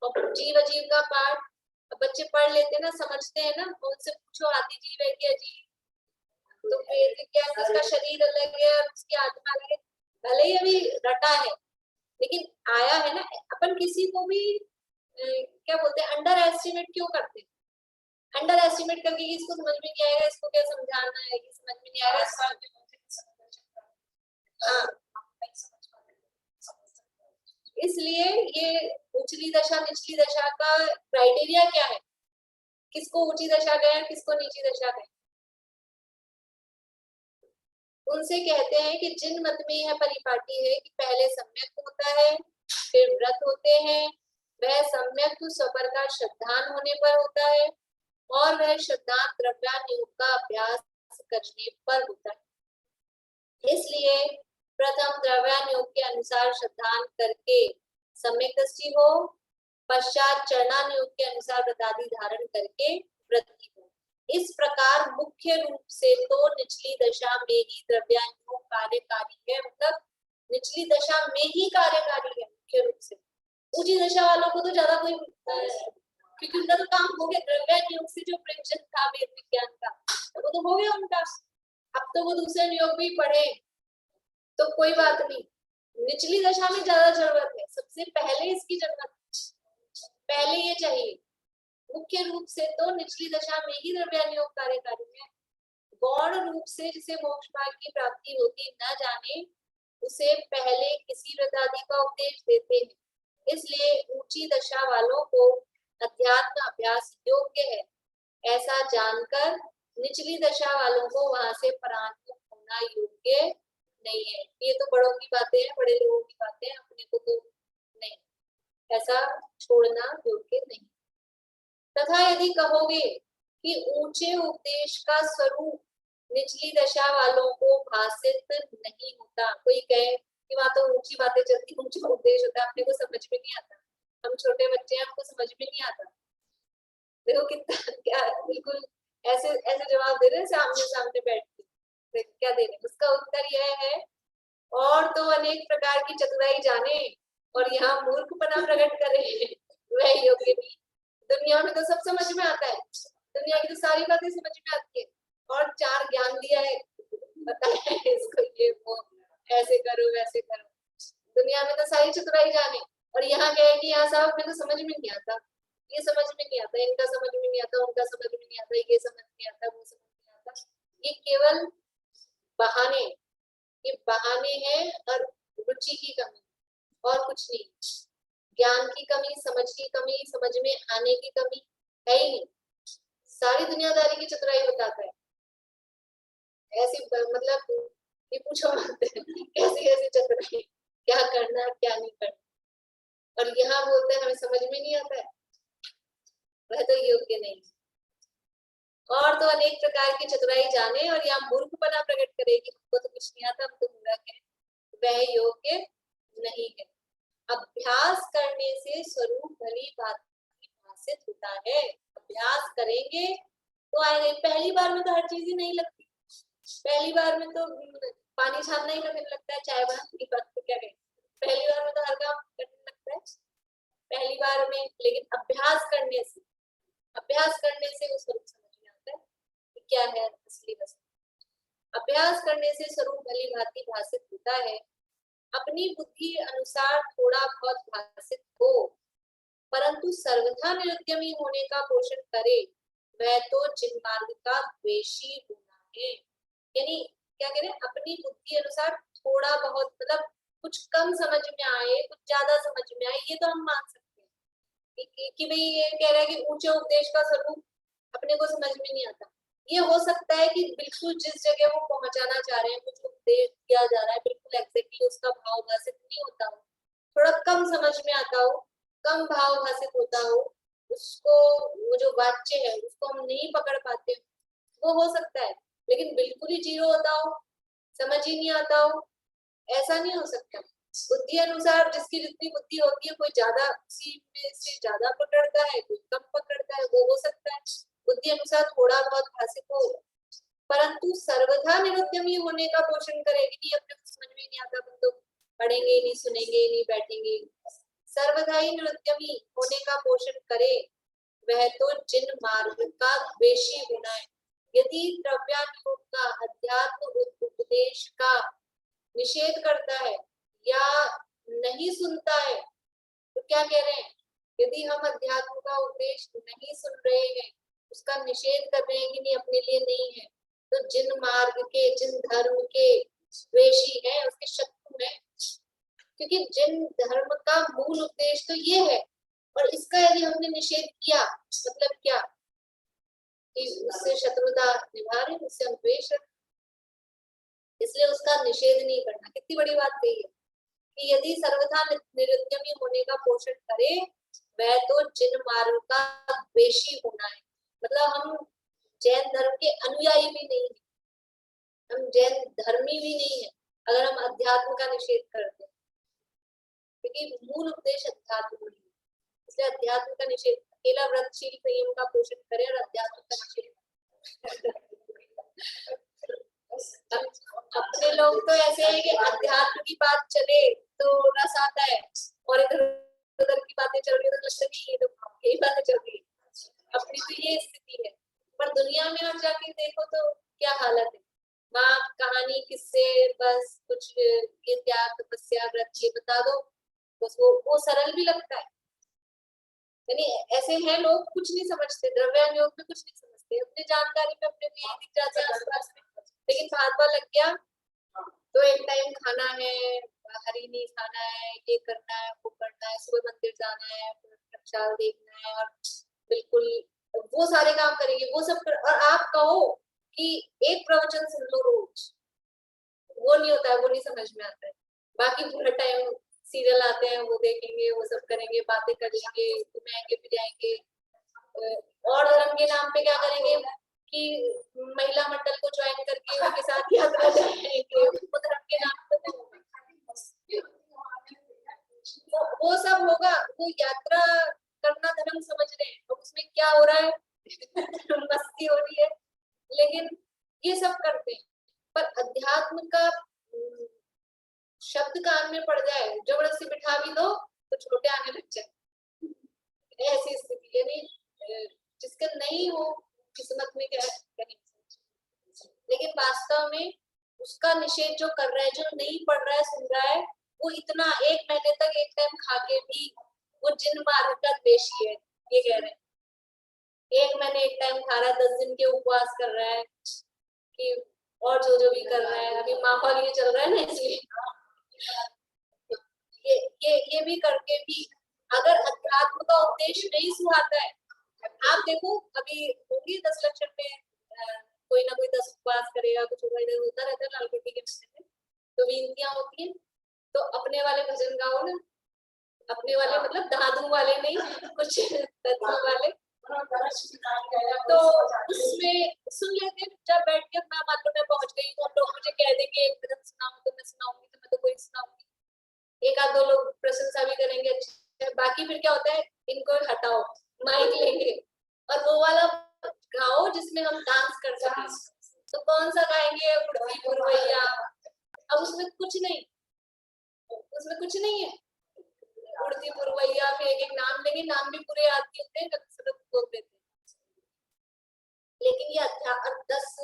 और जीव अजीव का पाठ बच्चे पढ़ लेते हैं ना, समझते हैं ना, उनसे पूछो आदि जीव है कि अजीब, तो भेद विज्ञान, उसका शरीर अलग है और उसकी आत्मा अलग है, भले ही अभी रटा है लेकिन आया है ना। अपन किसी को भी क्या बोलते हैं, अंडर एस्टिमेट क्यों करते हैं, अंडर एस्टिमेट करके इसको समझ में नहीं आएगा, इसको क्या समझाना है, कि समझ में नहीं आएगा। हाँ, इसलिए ये उचली दशा निचली दशा का क्राइटेरिया क्या है, किसको ऊंची दशा गए, किसको नीची दशा गए। उनसे कहते हैं कि जिन मत में यह परिपाटी है कि पहले सम्यक होता है फिर व्रत होते हैं, वह सम्यक स्वपर का श्रद्धान होने पर होता है, और वह श्रद्धान द्रव्यानुयोग का अभ्यास करने पर होता है। इसलिए प्रथम द्रव्यानुयोग के अनुसार श्रद्धान करके सम्यक दृष्टि हो, पश्चात चरणानुयोग के अनुसार व्रतादि धारण करके व्रति हो। इस प्रकार मुख्य रूप से तो निचली दशा में ही द्रव्यानुयोग कार्यकारी है, मतलब निचली दशा में ही कार्यकारी है मुख्य रूप से। ऊंची दशा वालों को तो ज्यादा कोई, क्योंकि उनका तो काम हो गया, द्रव्यानुयोग से जो प्रयोजन था वेद विज्ञान का तो वो तो हो गया उनका, अब तो वो दूसरे नियोग भी पढ़े तो कोई बात नहीं। निचली दशा में ज्यादा जरूरत है, सबसे पहले इसकी जरूरत, पहले ये चाहिए। मुख्य रूप से तो निचली दशा में ही द्रव्यानुयोग कार्यकारी है, गौण रूप से जिसे मोक्ष मार्ग की प्राप्ति होती न जाने उसे पहले किसी व्रतादि का उपदेश देते हैं, इसलिए ऊंची दशा वालों को अध्यात्म अभ्यास योग्य है, ऐसा जानकर निचली दशा वालों को वहां से परांतमुख होना योग्य नहीं है। ये तो बड़ों की बातें हैं, बड़े लोगों की बातें हैं, अपने को तो नहीं, ऐसा छोड़ना योग्य नहीं। तथा यदि कहोगे कि ऊंचे उपदेश का स्वरूप निचली दशा वालों को भाषित नहीं होता, कोई कहे कि वहां तो ऊंची बातें चलती, ऊंचा उपदेश होता है, अपने को समझ में नहीं आता, हम छोटे बच्चे हैं, हमको समझ में नहीं आता। देखो कितना क्या बिल्कुल ऐसे ऐसे जवाब दे रहे हैं सामने सामने बैठ के, क्या दे रहे हैं। उसका उत्तर यह है, और तो अनेक प्रकार की चतुराई जाने और यहाँ मूर्खपना प्रकट करे वह योग्य नहीं। दुनिया में तो सब समझ में आता है, दुनिया की तो सारी बातें समझ में आती है, और 4 ज्ञान दिया है, बताया है इसको ये वो ऐसे करो वैसे करो, दुनिया में तो सारी चतुराई जाने, और यहाँ क्या है कि यहाँ साहब मेरे को समझ में नहीं आता, ये समझ में नहीं आता, इनका समझ में नहीं आता, उनका समझ में नहीं आता, ये समझ नहीं आता, वो समझ नहीं आता। ये केवल बहाने, ये बहाने हैं और रुचि की कमी और कुछ नहीं। ज्ञान की कमी, समझ की कमी, समझ में आने की कमी है ही नहीं, सारी दुनियादारी की चतुराई बताता है। ऐसी मतलब ये पूछो मत कैसी कैसी चतुराई, क्या करना क्या नहीं करना, और यहाँ बोलते हैं हमें समझ में नहीं आता है, वह तो योग्य नहीं। तो अनेक प्रकार की चतुराई जाने और यहाँ मूर्खपना प्रकट करेगी, हमको तो कुछ नहीं आता, हम तो मूर्ख हैं, वह योग्य नहीं है। अभ्यास करने से स्वरूप भली भांति भासित होता है। अभ्यास करेंगे तो आएगा। पहली बार में तो हर चीज ही नहीं लगती, पहली बार में तो पानी छानना ही कठिन लगता है, चाय बनाने की बात तो क्या कहें, पहली बार में तो हर काम कठिन लगता है पहली बार में। लेकिन अभ्यास करने से वो स्वरूप समझ में आता है कि क्या है असली वस्तु। अभ्यास करने से स्वरूप भली भांति भासित होता है। अपनी बुद्धि अनुसार थोड़ा बहुत भासित हो, परंतु सर्वथा निरुद्यमी होने का पोषण करे, वह तो जिनमार्ग का द्वेषी होना है। यानी क्या कह रहे हैं, अपनी बुद्धि अनुसार थोड़ा बहुत, मतलब कुछ कम समझ में आए, कुछ ज्यादा समझ में आए, ये तो हम मान सकते हैं कि भाई ये कह रहा है कि ऊंचे उपदेश का स्वरूप अपने को समझ में नहीं आता। ये हो सकता है कि बिल्कुल जिस जगह वो पहुंचाना चाह रहे हैं, कुछ उपदेश दिया जा रहा है, बिल्कुल एग्जैक्टली उसका भाव भाषित नहीं होता हो, थोड़ा कम समझ में आता हो, कम भाव भाषित होता हो, उसको वो जो वाच्य है उसको हम नहीं पकड़ पाते, वो हो सकता है। लेकिन बिल्कुल ही जीरो होता हो, समझ ही नहीं आता हो, ऐसा नहीं हो सकता। बुद्धि अनुसार जिसकी जितनी बुद्धि होती है, कोई ज्यादा उसी में से ज्यादा पकड़ता है, कोई कम पकड़ता है, वो हो सकता है। बुद्धि अनुसार थोड़ा बहुत भाषित हो, परंतु सर्वथा निरुद्यमी होने का पोषण करेगी। नहीं, अपने को समझ में नहीं आता, तो पढ़ेंगे नहीं, सुनेंगे नहीं, बैठेंगे। सर्वथा ही निरुद्यमी होने का पोषण करे, वह तो जिन मार्ग का द्वेषी होना है। यदि द्रव्यानुयोग का अध्यात्म उपदेश का निषेध करता है या नहीं सुनता है, तो क्या कह रहे हैं, यदि हम अध्यात्म का उपदेश नहीं सुन रहे हैं, उसका निषेध कर रहे हैं कि नहीं, अपने लिए नहीं है, तो जिन मार्ग के, जिन धर्म के द्वेषी है, उसके शत्रु है। क्योंकि जिन धर्म का मूल उपदेश तो ये है, और इसका यदि हमने निषेध किया, मतलब क्या कि उससे शत्रुता निभा रहे, उससे हम द्वेष रखते, इसलिए उसका निषेध नहीं करना। कितनी बड़ी बात कही है कि यदि सर्वथा निरुद्यमी होने का पोषण करे, वह तो जिन मार्ग का द्वेषी होना है। मतलब हम जैन धर्म के अनुयायी भी नहीं है, हम जैन धर्मी भी नहीं है अगर हम अध्यात्म का निषेध करते हैं, क्योंकि मूल उपदेश अध्यात्म नहीं है। इसलिए अध्यात्म का निषेध, अकेला व्रतशील संयम का पोषण करे और अध्यात्म का निषेध। अपने लोग तो ऐसे हैं कि अध्यात्म की बात चले तो रस आता है, और इधर उधर की बातें चल रही है तो लगता नहीं, ये तो यही बातें चल रही है। अपनी तो ये स्थिति है, पर दुनिया में आप जाके देखो तो क्या हालत है। वहाँ कहानी किससे, बस कुछ ये त्याग तपस्या व्रत ये बता दो, बस वो सरल भी लगता है। यानी ऐसे हैं लोग, कुछ नहीं समझते, द्रव्यानुयोग में कुछ नहीं समझते, अपनी जानकारी में अपने को दिख जाते हैं आसपास में। लेकिन भागवा लग गया तो एक टाइम खाना है, हरी नहीं खाना है, ये करना है, वो करना है, सुबह मंदिर जाना है, प्रक्षाल देखना है, और बिल्कुल वो सारे काम करेंगे, वो सब और आप कहो कि एक प्रवचन सुन लो रोज, वो नहीं होता है, वो नहीं समझ में आता है। बाकी पूरा टाइम सीरियल आते हैं, वो देखेंगे, वो सब करेंगे, बातें करेंगे, घुमाएंगे फिराएंगे, और धर्म के नाम पे क्या करेंगे कि महिला मंडल को ज्वाइन करके उनके साथ यात्रा जाएंगे, वो धर्म के नाम पे वो सब होगा। वो यात्रा करना धर्म समझ रहे हैं, और उसमें क्या हो रहा है मस्ती हो रही है, लेकिन ये सब करते हैं। पर अध्यात्म का शब्द कान में पड़ जाए, जबरदस्ती बिठा भी दो तो छोटे आने लग जाए, ऐसी स्थिति। यानी जिसका नहीं हो किस्मत में क्या करें। लेकिन वास्तव में उसका निषेध जो कर रहा है, जो नहीं पढ़ रहा है, सुन रहा है, वो इतना एक महीने तक एक टाइम खा के भी वो जिन मार्ग का द्वेषी है, ये कह रहे हैं। एक महीने एक टाइम खा रहा है, 10 दिन के उपवास कर रहा है, कि और जो भी कर रहा है, अभी माहौल ये चल रहा है ना, इसलिए ये भी करके भी अगर अध्यात्म का उपदेश नहीं सुहाता है। आप देखो अभी होंगे 10 लक्षण में कोई ना कोई 10 उपवास करेगा, कुछ इधर होता रहता है लालकोटी के में, तो विनतियां होती है, तो अपने वाले भजन गाओ ना, अपने वाले मतलब धाधु वाले नहीं, कुछ तत्व वाले, तो जिसमें हम डांस कर सकें, तो कौन सा गाएंगे? उड़ती पुरवैया। अब उसमें कुछ नहीं, उसमें कुछ नहीं है। उड़ती पुरवैया फिर एक एक नाम लेंगे, नाम भी पूरे याद नहीं होते, सब बोल देते हैं। लेकिन ये 10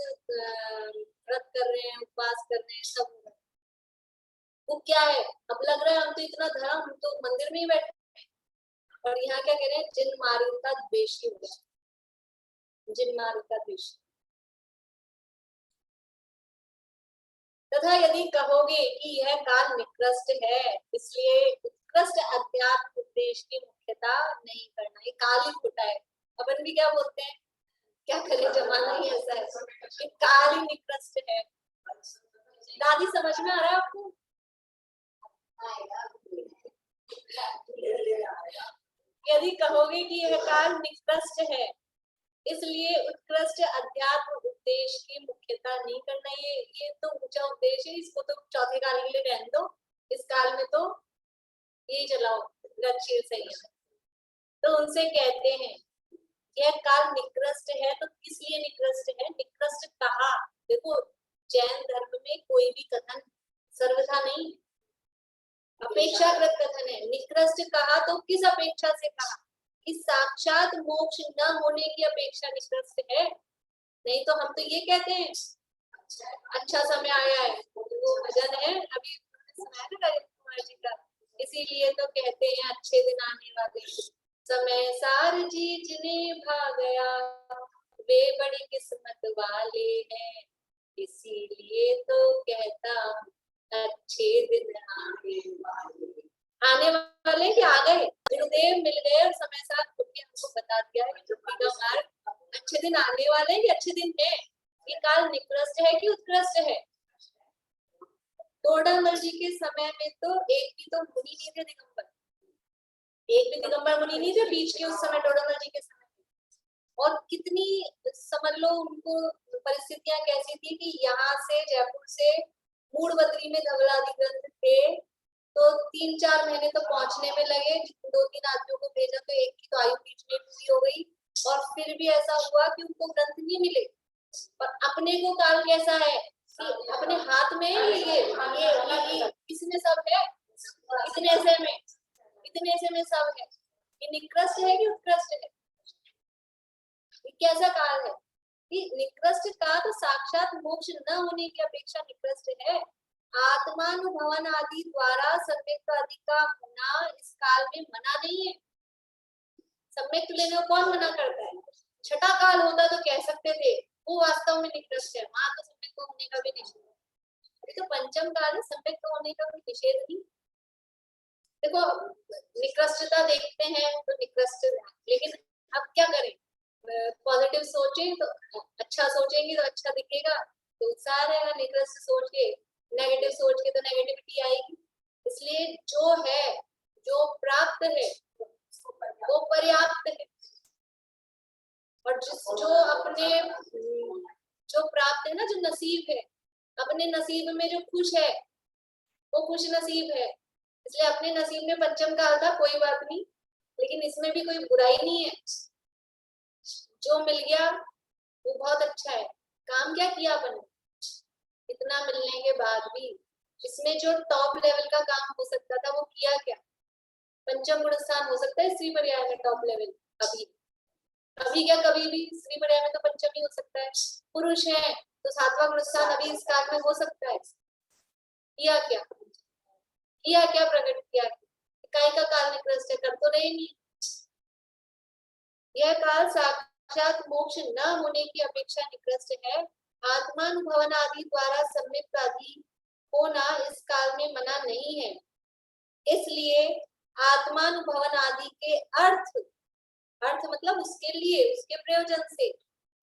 व्रत कर रहे हैं, उपवास कर रहे हैं, सब हो रहा है। वो क्या है? अब लग रहा है हम तो इतना धर्म, हम तो मंदिर में ही बैठे हैं। और यहाँ क्या कह रहे हैं? जिन मारू का द्वेषी हो गया, जिन मारू का द्वेषी। तथा यदि कहोगे कि यह काल निकृष्ट है, इसलिए उत्कृष्ट अध्यात्म उपदेश की मुख्यता नहीं करना। ये काल ही खोटा है। अपन भी क्या बोलते हैं? क्या करें, जमाना ही ऐसा है कि काल ही निकृष्ट है। दादी समझ में आ रहा है आपको? यदि कहोगे कि यह काल निकृष्ट है, इसलिए उत्कृष्ट अध्यात्म उपदेश की मुख्यता नहीं करना। ये तो ऊंचा उपदेश है, इसको तो चौथे काल के लिए रहने दो, इस काल में तो यही चलाओ, गच्छे सही है। तो उनसे कहते हैं यह काल निकृष्ट है, तो किस लिए निकृष्ट है? निकृष्ट कहा, देखो जैन धर्म में कोई भी कथन सर्वथा नहीं, अपेक्षाकृत कथन है। निकृष्ट कहा तो किस अपेक्षा से कहा? कि साक्षात मोक्ष न होने की अपेक्षा निकृष्ट है। नहीं तो हम तो ये कहते हैं अच्छा समय आया है, वो भजन है अभी सुनाया ना ललित कुमार जी का, इसीलिए तो कहते हैं अच्छे दिन आने वाले। समय सार जी जिन्हें भा गया, वे बड़ी किस्मत वाले हैं, इसीलिए तो कहता अच्छे दिन आने वाले कि आ गए। गुरुदेव मिल गए और समय साथ हमको बता दिया है कि का मार्ग अच्छे दिन आने वाले हैं कि अच्छे दिन है। ये काल निकृष्ट है कि उत्कृष्ट है? तोड़ामल जी के समय में तो एक भी तो मुनि नहीं थे दिगंबर, एक भी दिगंबर मुनि नहीं थे बीच के उस समय तोड़ामल जी के समय में। और कितनी समझ लो उनको परिस्थितियां कैसी थी कि यहाँ से जयपुर से मूड़बद्री में धवलादि ग्रंथ थे, तो 3-4 महीने तो पहुंचने में लगे। 2-3 आदमियों को भेजा तो एक की तो आयु बीच में पूरी हो गई, और फिर भी ऐसा हुआ कि उनको ग्रंथ नहीं मिले। और अपने को काल कैसा है कि अपने हाथ में ये इसमें सब है, इतने से में सब है। ये निकृष्ट है कि उत्कृष्ट है? ये कैसा काल है कि निकृष्ट का तो साक्षात मोक्ष न होने की अपेक्षा निकृष्ट है। आत्मानुभवन आदि द्वारा सम्यक्त आदि का होना इस काल में मना नहीं है। सम्यक्त लेने को कौन मना करता है? छठा काल होता तो कह सकते थे वो वास्तव में निकृष्ट है, वहां तो सम्यक्त होने का भी निषेध है। अभी तो पंचम काल है, सम्यक्त होने का कोई निषेध नहीं। देखो निकृष्टता देखते हैं तो निकृष्ट है, लेकिन अब क्या करें? पॉजिटिव सोचें तो अच्छा सोचेंगे तो अच्छा दिखेगा, तो उत्साह रहेगा। निकृष्ट सोच के, नेगेटिव सोच के तो नेगेटिविटी आएगी। इसलिए जो है, जो प्राप्त है वो पर्याप्त है, और जो अपने जो प्राप्त है ना, जो नसीब है, अपने नसीब में जो खुश है वो खुश नसीब है। इसलिए अपने नसीब में पंचम काल था, कोई बात नहीं, लेकिन इसमें भी कोई बुराई नहीं है। जो मिल गया वो बहुत अच्छा है। काम क्या किया अपन इतना मिलने के बाद भी? इसमें जो टॉप लेवल का काम हो सकता था वो किया क्या? पंचम गुण स्थान हो सकता है स्त्री पर्याय में टॉप लेवल, अभी क्या कभी भी स्त्री पर्याय में तो पंचम ही हो सकता है। पुरुष है तो 7वां गुण स्थान अभी इस काल में हो सकता है। किया क्या? प्रकट किया? इकाई का काल निकृष्ट है, कर तो रहे नहीं। यह काल साक्षात मोक्ष न होने की अपेक्षा निकृष्ट है। आत्मानुभवन आदि द्वारा सम्यक्त आदि होना इस काल में मना नहीं है। इसलिए आत्मानुभवन आदि के अर्थ मतलब उसके लिए, उसके प्रयोजन से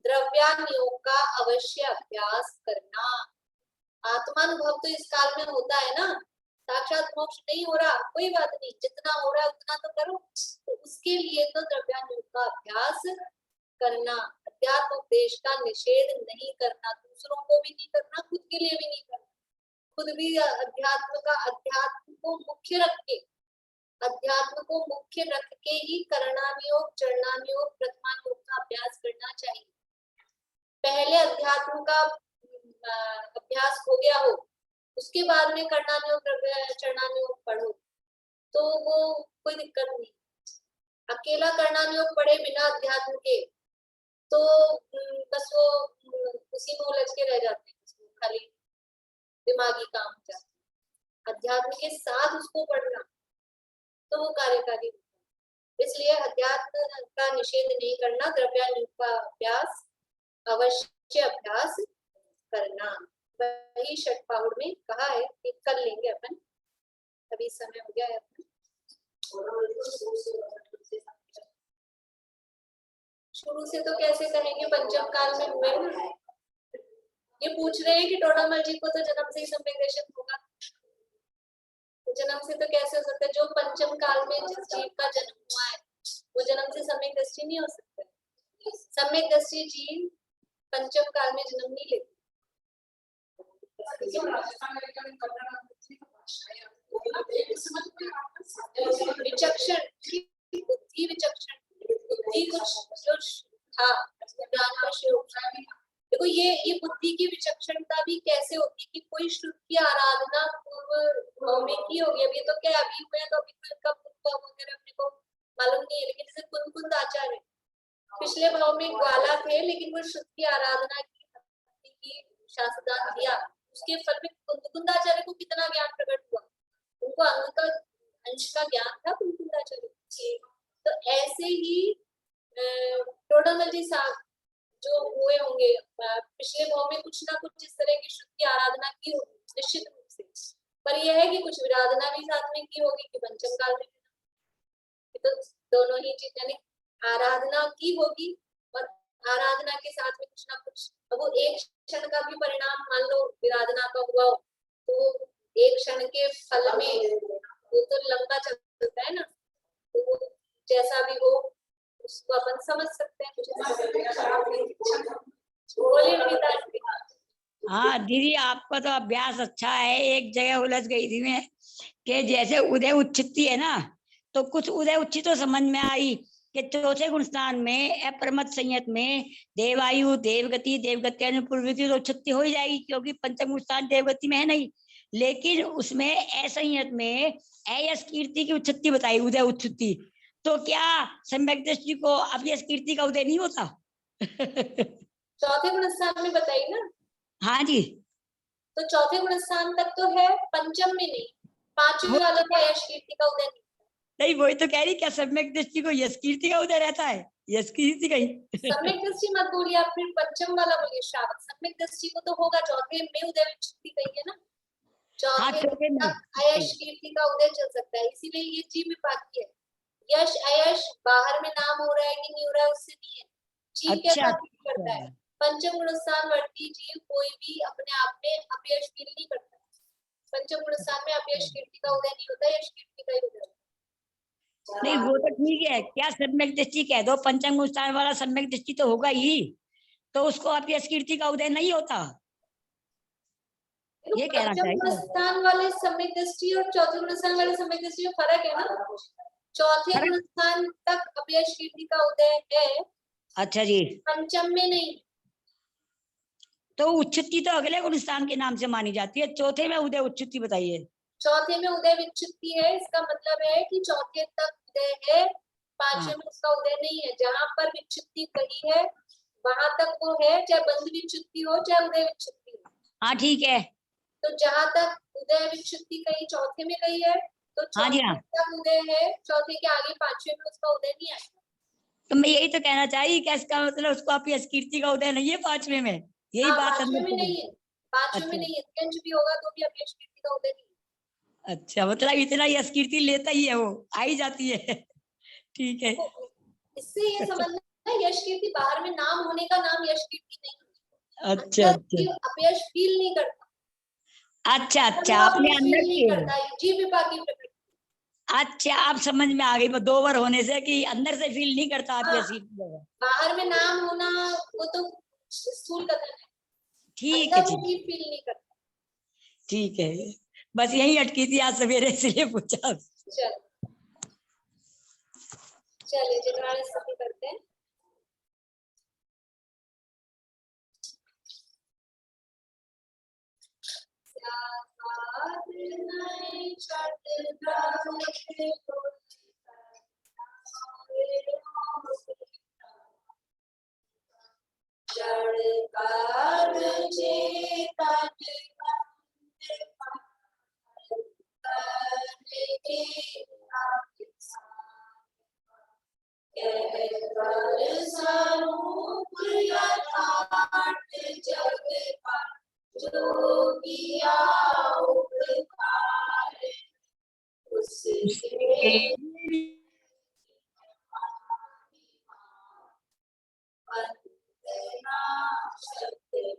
द्रव्यानुयोग का अवश्य अभ्यास करना। आत्मानुभव तो इस काल में होता है ना, साक्षात मोक्ष नहीं हो रहा, कोई बात नहीं, जितना हो रहा है उतना तो करो। तो उसके लिए तो द्रव्यानुयोग का अभ्यास करना, अध्यात्म उपदेश का निषेध नहीं करना, दूसरों को भी नहीं करना, खुद के लिए भी नहीं करना। खुद भी अध्यात्म को मुख्य रख के ही करणानुयोग, चरणानुयोग, प्रथमानुयोग का अभ्यास करना चाहिए। पहले अध्यात्म का अभ्यास हो गया हो, उसके बाद में कर्णानुयोग चरणानुयोग पढ़ो तो वो कोई दिक्कत नहीं। अकेला कर्णानुयोग पढ़े बिना अध्यात्म के तो बस वो उसी में उलझ के रह जाते हैं, खाली दिमागी काम हो जाता है। अध्यात्म के साथ उसको पढ़ना तो वो कार्यकारी होता है। इसलिए अध्यात्म का निषेध नहीं करना, द्रव्यानुयोग का अभ्यास अवश्य अभ्यास करना। वही षटपाहुड़ में कहा है कि कर लेंगे अपन, अभी समय हो गया है अपना। शुरू से तो कैसे कहेंगे, पंचम काल में हुए ना। ये पूछ रहे हैं कि टोडामल जी को तो जन्म से ही सम्यक दर्शन होगा, तो जन्म से तो कैसे हो सकता है? जो पंचम काल में जिस जीव का जन्म हुआ है वो जन्म से सम्यक दृष्टि नहीं हो सकता। सम्यक दृष्टि जीव पंचम काल में जन्म नहीं लेते। विचक्षण, बुद्धि विचक्षण, बुद्धि कुछ जो था ज्ञान का श्लोक। देखो ये बुद्धि की विचक्षणता भी कैसे होती है कि कोई श्रुत की आराधना पूर्व भाव में की होगी। अभी तो क्या अभी हुए तो अभी तो इनका पूर्व वगैरह अपने को मालूम नहीं है, लेकिन जैसे कुंद आचार्य पिछले भाव में ग्वाला थे लेकिन वो श्रुत की आराधना की शास्त्रदान दिया, उसके फल में कुंदाचार्य को कितना ज्ञान प्रकट हुआ। उनको अंश का ज्ञान था कुंदाचार्य। तो ऐसे ही टोडामल जी साहब जो हुए होंगे पिछले भाव में कुछ ना कुछ इस तरह की शुद्ध की आराधना की होगी निश्चित रूप से, पर यह है कि कुछ विराधना भी साथ में की होगी कि पंचम काल में तो दोनों ही चीज यानी आराधना की होगी और आराधना के साथ में कुछ ना कुछ। अब वो एक क्षण का भी परिणाम मान लो विराधना का हुआ तो एक क्षण के फल में वो तो लंबा चलता है ना, तो जैसा भी हो उसको अपन समझ सकते हैं। हाँ दीदी आपका तो अभ्यास अच्छा है। एक जगह उलझ गई थी मैं कि जैसे उदय उच्चिति है ना, तो कुछ उदय उच्चित तो समझ में आई कि चौथे गुण स्थान में अपरमत संयत में देवायु देवगति देवगति अनुपूर्वति तो उच्चिति हो ही जाएगी क्योंकि पंचम गुण स्थान देवगति में है नहीं। लेकिन उसमें असंयत में अयस कीर्ति की उच्चिति बताई उदय उच्चिति, तो क्या सम्यक दृष्टि को अपयस कीर्ति का उदय नहीं होता? चौथे गुण स्थान में बताई ना। हाँ जी, तो चौथे गुण स्थान तक तो है, पंचम में नहीं, पांचवें वाला का यश कीर्ति का उदय नहीं वही तो कह रही, क्या सम्यक दृष्टि को यश कीर्ति का उदय रहता है? यश कीर्ति का ही सम्यक दृष्टि मत बोलिए आप, फिर पंचम वाला बोलिए श्रावक। सम्यक दृष्टि को तो होगा, चौथे में उदय विच्छित्ति कही है ना, चौथे तक अयश कीर्ति का उदय चल सकता है। इसीलिए ये जीव विपाकी है। यश अयश बाहर में नाम हो रहा है कि नहीं हो रहा है उससे नहीं है, जीव कैसा फील करता है। पंचम गुण स्थान वर्ती जीव कोई भी अपने आप में अपयश फील नहीं करता। पंचम गुण स्थान में अपयश कीर्ति का उदय नहीं होता, यश कीर्ति का ही उदय। नहीं वो तो ठीक है, क्या सम्यक दृष्टि कह दो, पंचम गुण स्थान वाला सम्यक दृष्टि तो होगा ही, तो उसको अपयश कीर्ति का उदय नहीं होता, ये कहना चाहिए। पंचम गुण स्थान वाले सम्यक दृष्टि और चौथे गुण स्थान वाले सम्यक दृष्टि में फर्क है ना। चौथे गुण स्थान तक अपयश कीर्ति का उदय है, अच्छा जी, पंचम में नहीं। तो उच्चिति तो अगले गुण स्थान के नाम से मानी जाती है, चौथे में उदय उच्चिति बताइए। चौथे में उदय विच्छित्ति है, इसका मतलब है कि चौथे तक उदय है, पांचवें में उसका उदय नहीं है। जहां पर विच्छित्ति कही है वहां तक वो है, चाहे बंध विच्छित्ति हो चाहे उदय विच्छित्ति हो। हाँ ठीक है, तो जहां तक उदय विच्छित्ति कही चौथे में कही है तो चौथे तक उदय है, चौथे के आगे पांचवें में उसका उदय नहीं आएगा। तो मैं यही तो कहना चाहिए कि इसका मतलब उसको अपयश कीर्ति का उदय नहीं है पांचवें में, यही बात पांचवें में नहीं है, पांचवें में नहीं है, कंज भी होगा तो भी अपयश कीर्ति का उदय नहीं। अच्छा मतलब इतना यश कीर्ति लेता ही है, वो आई जाती है ठीक है। इससे ये समझना है यश कीर्ति बाहर में नाम होने का नाम यश कीर्ति नहीं। अच्छा अच्छा, अपयश फील नहीं करता। अच्छा अच्छा, अपने अंदर नहीं करता, जीव विपाकी प्रकृति। अच्छा आप समझ में आ गई, दो बार होने से कि अंदर से फील नहीं करता अपयश कीर्ति। बाहर में नाम होना वो तो स्थूल कथन है, ठीक है, फील नहीं करता। ठीक है, बस यही अटकी थी आज सवेरे इसलिए पूछा। चलिए जितवारे स्थिति करते हैं। आजाद नहीं छठ रात को जड़ कर चेतन स्वरूप यथार्थ जग का जो किया उपकार उसके वंदना शक्तिमान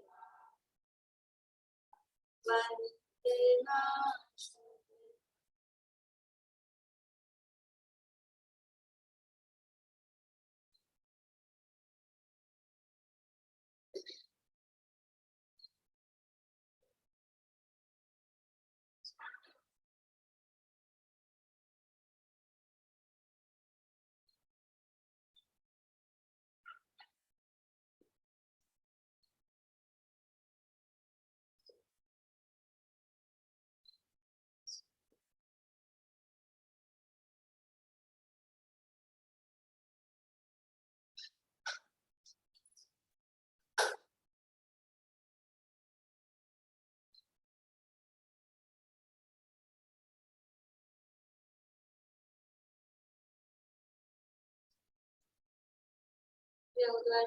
वंदना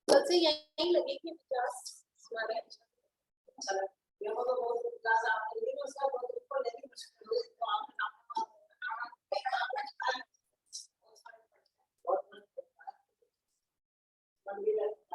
सबसे यही लगे कि विकास हमारे अच्छा लगा ये तो बहुत विकास आपने लेकिन उसका बहुत ऊपर लेकिन मुश्किल है तो आप बहुत मंदिर